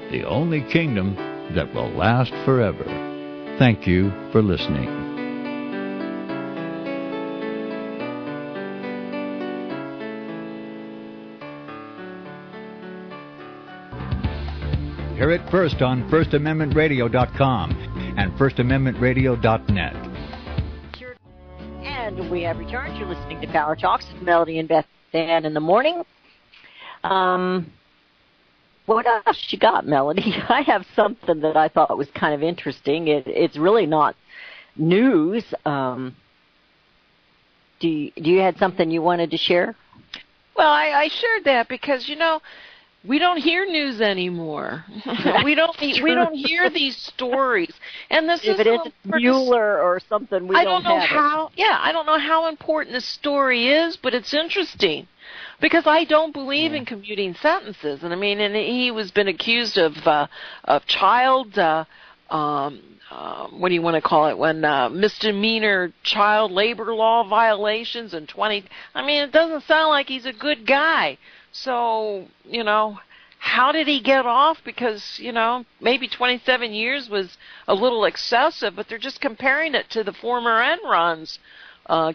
the only kingdom that will last forever. Thank you for listening. Hear it first on FirstAmendmentRadio.com and FirstAmendmentRadio.net. And we have returned. You're listening to Power Talks with Melody and Beth Ann in the morning. What else you got, Melody? I have something that I thought was kind of interesting. It's really not news. Do you had something you wanted to share? Well, I shared that because, we don't hear news anymore. we don't hear these stories. And this if it isn't Mueller or something, I don't know how important this story is, but it's interesting because I don't believe in commuting sentences. And he was been accused of child what do you want to call it when misdemeanor child labor law violations and 20. It doesn't sound like he's a good guy. So, how did he get off? Because, maybe 27 years was a little excessive, but they're just comparing it to the former Enron's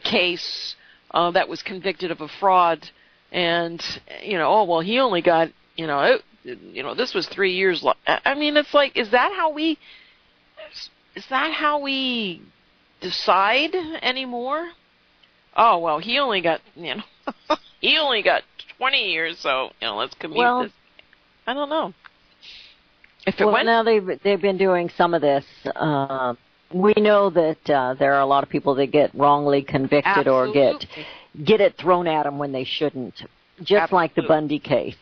case that was convicted of a fraud. And, he only got, this was 3 years. It's like, is that how we decide anymore? Oh, well, he only got, he only got 20 years, so let's commute this. I don't know. Now they've been doing some of this. We know that there are a lot of people that get wrongly convicted or get it thrown at them when they shouldn't. Just like the Bundy case,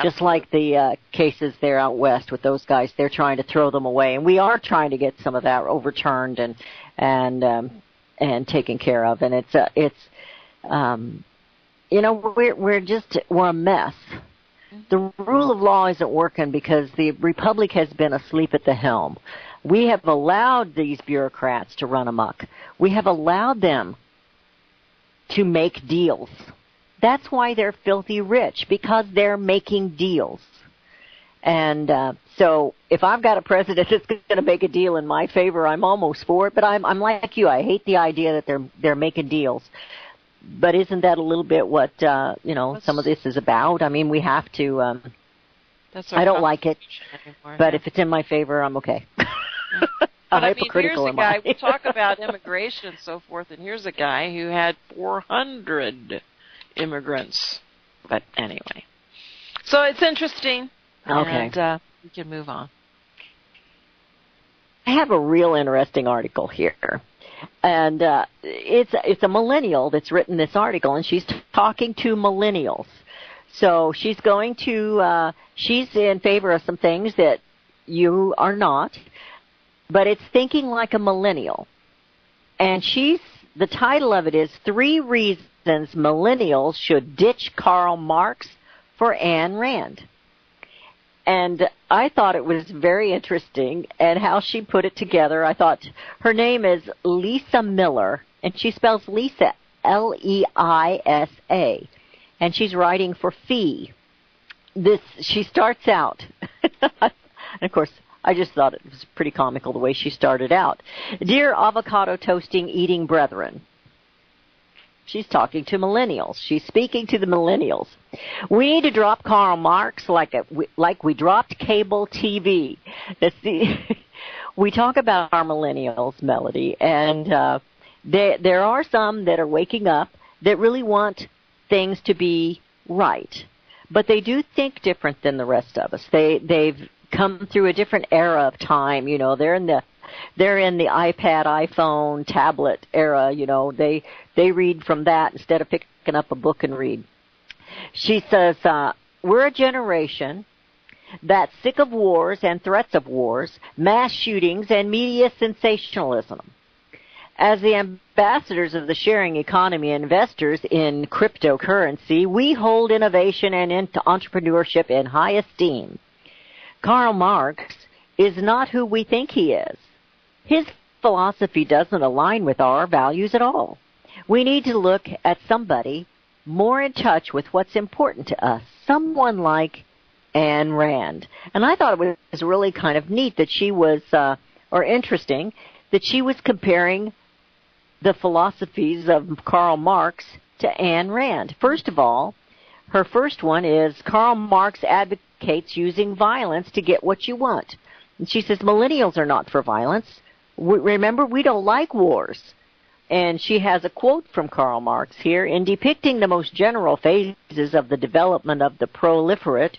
just like the cases there out west with those guys. They're trying to throw them away, and we are trying to get some of that overturned and taken care of. And we're a mess. The rule of law isn't working because the Republic has been asleep at the helm. We have allowed these bureaucrats to run amok. We have allowed them to make deals. That's why they're filthy rich, because they're making deals. And so if I've got a president that's going to make a deal in my favor, I'm almost for it. But I'm like you. I hate the idea that they're making deals. But isn't that a little bit what some of this is about? We have to. I don't like it, but if it's in my favor, I'm okay. But here's a guy. We talk about immigration and so forth, and here's a guy who had 400 immigrants. But anyway, so it's interesting. Okay, and we can move on. I have a real interesting article here. And it's a millennial that's written this article, and she's talking to millennials. So she's she's in favor of some things that you are not, but it's thinking like a millennial. And the title of it is 3 Reasons Millennials Should Ditch Karl Marx for Ayn Rand. And I thought it was very interesting, and how she put it together. I thought her name is Lisa Miller, and she spells Lisa, Lisa. and she's writing for Fee. She starts out, and of course, I just thought it was pretty comical the way she started out. Dear avocado toasting eating brethren. She's talking to millennials. She's speaking to the millennials. We need to drop Karl Marx like we dropped cable TV. We talk about our millennials, Melody, and there are some that are waking up that really want things to be right, but they do think different than the rest of us. They've come through a different era of time. You know, they're in the iPad, iPhone, tablet era. You know, they read from that instead of picking up a book and read. She says, we're a generation that's sick of wars and threats of wars, mass shootings, and media sensationalism. As the ambassadors of the sharing economy and investors in cryptocurrency, we hold innovation and entrepreneurship in high esteem. Karl Marx is not who we think he is. His philosophy doesn't align with our values at all. We need to look at somebody more in touch with what's important to us, someone like Ayn Rand. And I thought it was really kind of neat that she was, or interesting, that she was comparing the philosophies of Karl Marx to Ayn Rand. First of all, her first one is Karl Marx advocates using violence to get what you want. And she says millennials are not for violence. Remember, we don't like wars. And she has a quote from Karl Marx here. In depicting the most general phases of the development of the proliferate,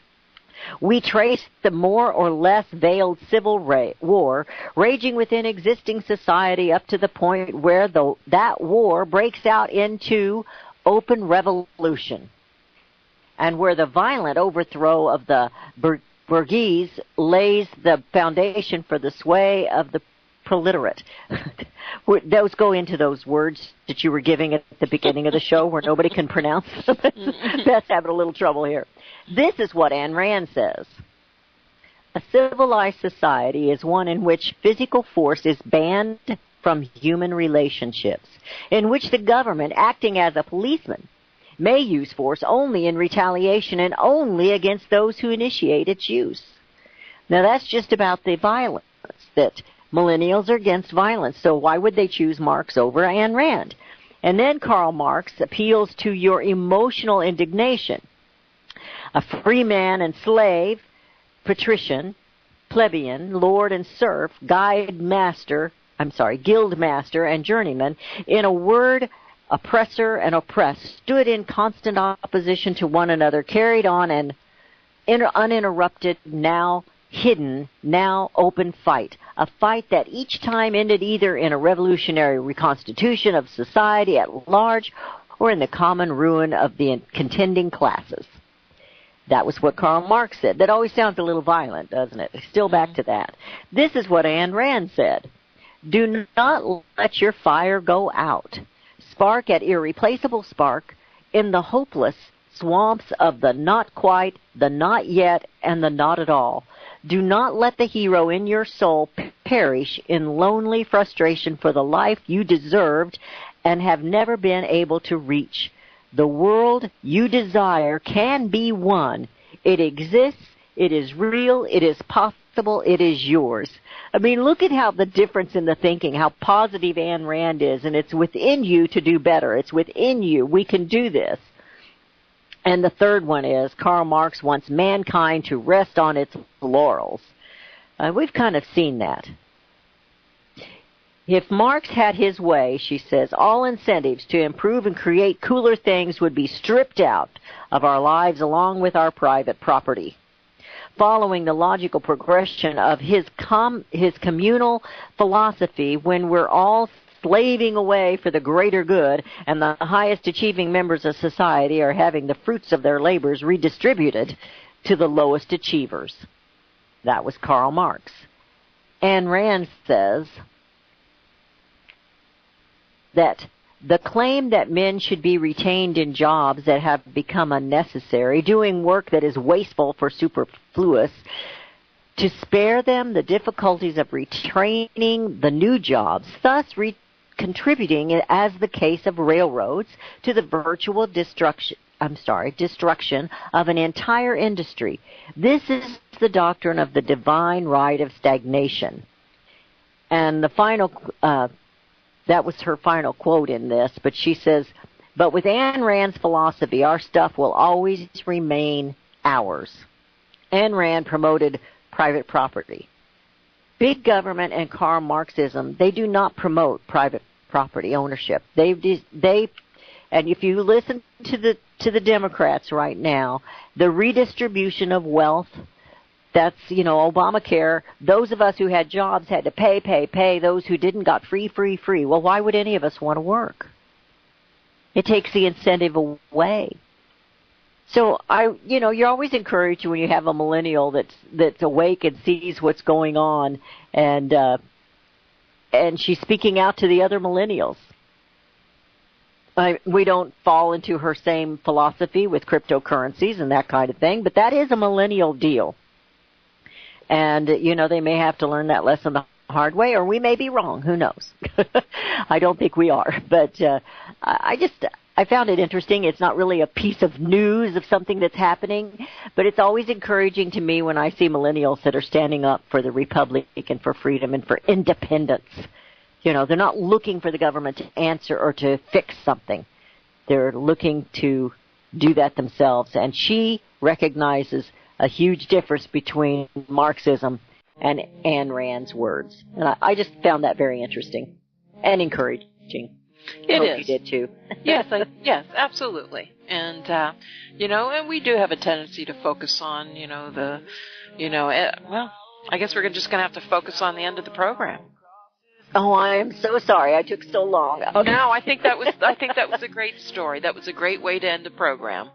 we trace the more or less veiled civil war raging within existing society up to the point where that war breaks out into open revolution, and where the violent overthrow of the bourgeois lays the foundation for the sway of the proliterate. Those go into those words that you were giving at the beginning of the show where nobody can pronounce them. Beth's having a little trouble here. This is what Ayn Rand says. A civilized society is one in which physical force is banned from human relationships, in which the government, acting as a policeman, may use force only in retaliation and only against those who initiate its use. Now that's just about the violence, that millennials are against violence, so why would they choose Marx over Ayn Rand? And then Karl Marx appeals to your emotional indignation. A free man and slave, patrician, plebeian, lord and serf, guild master, and journeyman, in a word, oppressor and oppressed, stood in constant opposition to one another, carried on an uninterrupted, now hidden, now open fight, a fight that each time ended either in a revolutionary reconstitution of society at large or in the common ruin of the contending classes. That was what Karl Marx said. That always sounds a little violent, doesn't it? Still back to that. This is what Ayn Rand said. Do not let your fire go out. Spark at irreplaceable spark in the hopeless swamps of the not quite, the not yet, and the not at all. Do not let the hero in your soul perish in lonely frustration for the life you deserved and have never been able to reach. The world you desire can be won. It exists. It is real. It is possible. It is yours. I mean, look at how the difference in the thinking, how positive Ayn Rand is, and it's within you to do better. It's within you. We can do this. And the third one is Karl Marx wants mankind to rest on its laurels. We've kind of seen that. If Marx had his way, she says, all incentives to improve and create cooler things would be stripped out of our lives along with our private property. Following the logical progression of his communal philosophy, when we're all slaving away for the greater good and the highest achieving members of society are having the fruits of their labors redistributed to the lowest achievers. That was Karl Marx. Ayn Rand says that the claim that men should be retained in jobs that have become unnecessary, doing work that is wasteful for superfluous, to spare them the difficulties of retraining the new jobs, thus contributing, as the case of railroads, to the virtual destruction of an entire industry. This is the doctrine of the divine right of stagnation. And the final, that was her final quote in this, but she says, but with Ayn Rand's philosophy, our stuff will always remain ours. Ayn Rand promoted private property. Big government and Karl Marxism, they do not promote private property ownership. And if you listen to the Democrats right now, the redistribution of wealth, that's, Obamacare, those of us who had jobs had to pay. Those who didn't got free. Well, why would any of us want to work? It takes the incentive away. So you're always encouraged when you have a millennial that's awake and sees what's going on, and she's speaking out to the other millennials. We don't fall into her same philosophy with cryptocurrencies and that kind of thing, but that is a millennial deal. And, they may have to learn that lesson the hard way, or we may be wrong. Who knows? I don't think we are. But I found it interesting. It's not really a piece of news of something that's happening, but it's always encouraging to me when I see millennials that are standing up for the republic and for freedom and for independence. They're not looking for the government to answer or to fix something. They're looking to do that themselves. And she recognizes a huge difference between Marxism and Ayn Rand's words. And I just found that very interesting and encouraging. It is. You did too. Yes, absolutely. And and we do have a tendency to focus on, I guess we're just going to have to focus on the end of the program. Oh, I am so sorry. I took so long. Oh no, I think that was a great story. That was a great way to end the program.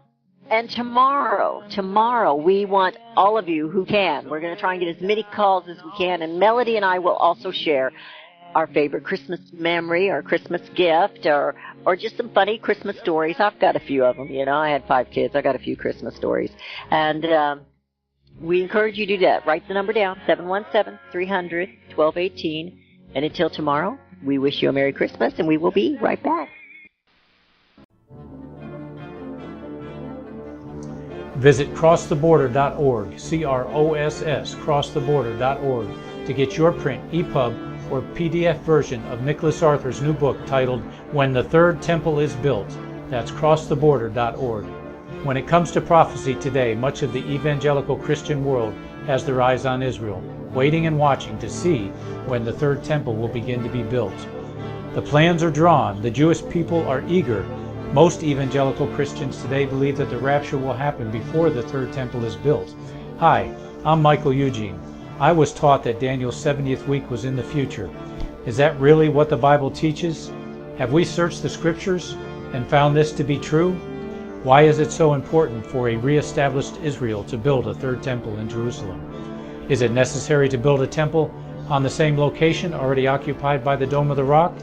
And tomorrow, we want all of you who can. We're going to try and get as many calls as we can, and Melody and I will also share our favorite Christmas memory or Christmas gift or just some funny Christmas stories. I've got a few of them, I had 5 kids. I got a few Christmas stories. And we encourage you to do that. Write the number down, 717-300-1218. And until tomorrow, we wish you a Merry Christmas, and we will be right back. Visit crosstheborder.org, CROSS, crosstheborder.org, to get your print, EPUB, or PDF version of Nicholas Arthur's new book titled When the Third Temple is Built. That's crosstheborder.org. When it comes to prophecy today, much of the evangelical Christian world has their eyes on Israel, waiting and watching to see when the third temple will begin to be built. The plans are drawn. The Jewish people are eager. Most evangelical Christians today believe that the rapture will happen before the third temple is built. Hi, I'm Michael Eugene. I was taught that Daniel's 70th week was in the future. Is that really what the Bible teaches? Have we searched the Scriptures and found this to be true? Why is it so important for a re-established Israel to build a third temple in Jerusalem? Is it necessary to build a temple on the same location already occupied by the Dome of the Rock?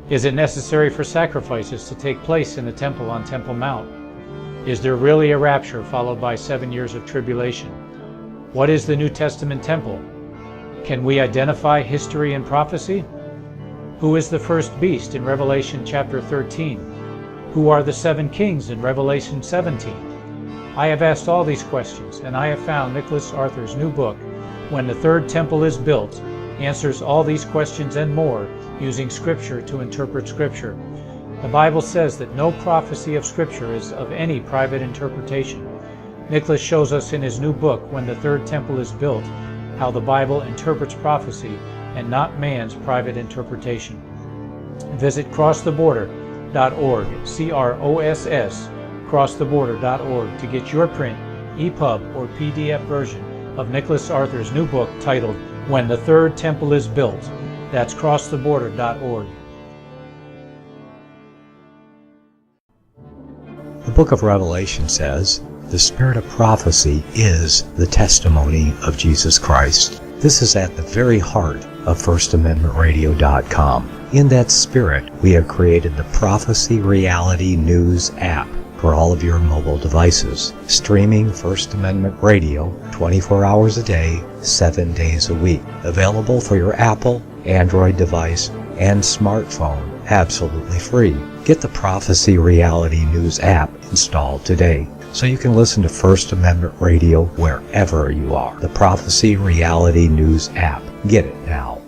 Is it necessary for sacrifices to take place in the temple on Temple Mount? Is there really a rapture followed by 7 years of tribulation? What is the New Testament temple? Can we identify history and prophecy? Who is the first beast in Revelation chapter 13? Who are the 7 kings in Revelation 17? I have asked all these questions, and I have found Nicholas Arthur's new book, When the Third Temple is Built, answers all these questions and more using Scripture to interpret Scripture. The Bible says that no prophecy of Scripture is of any private interpretation. Nicholas shows us in his new book, When the Third Temple is Built, how the Bible interprets prophecy and not man's private interpretation. Visit crosstheborder.org, CROSS, crosstheborder.org, to get your print, EPUB, or PDF version of Nicholas Arthur's new book titled When the Third Temple is Built. That's crosstheborder.org. The book of Revelation says, the spirit of prophecy is the testimony of Jesus Christ. This is at the very heart of FirstAmendmentRadio.com. In that spirit, we have created the Prophecy Reality News app for all of your mobile devices, streaming First Amendment Radio 24 hours a day, 7 days a week. Available for your Apple, Android device, and smartphone absolutely free. Get the Prophecy Reality News app installed today so you can listen to First Amendment Radio wherever you are. The Prophecy Reality News app. Get it now.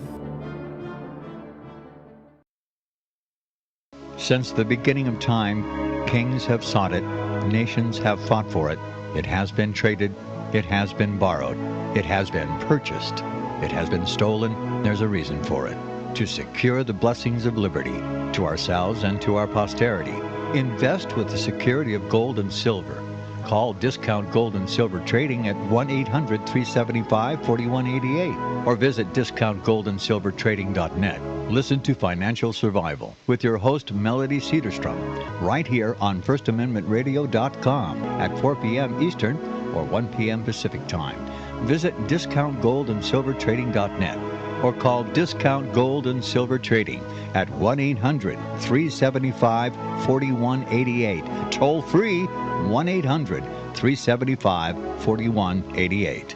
Since the beginning of time, kings have sought it, nations have fought for it. It has been traded, it has been borrowed, it has been purchased, it has been stolen. There's a reason for it. To secure the blessings of liberty to ourselves and to our posterity. Invest with the security of gold and silver. Call Discount Gold and Silver Trading at 1-800-375-4188 or visit discountgoldandsilvertrading.net. Listen to Financial Survival with your host Melody Cedarstrom right here on FirstAmendmentRadio.com at 4 p.m. Eastern or 1 p.m. Pacific Time. Visit discountgoldandsilvertrading.net or call Discount Gold and Silver Trading at 1-800-375-4188. Toll free 1-800-375-4188.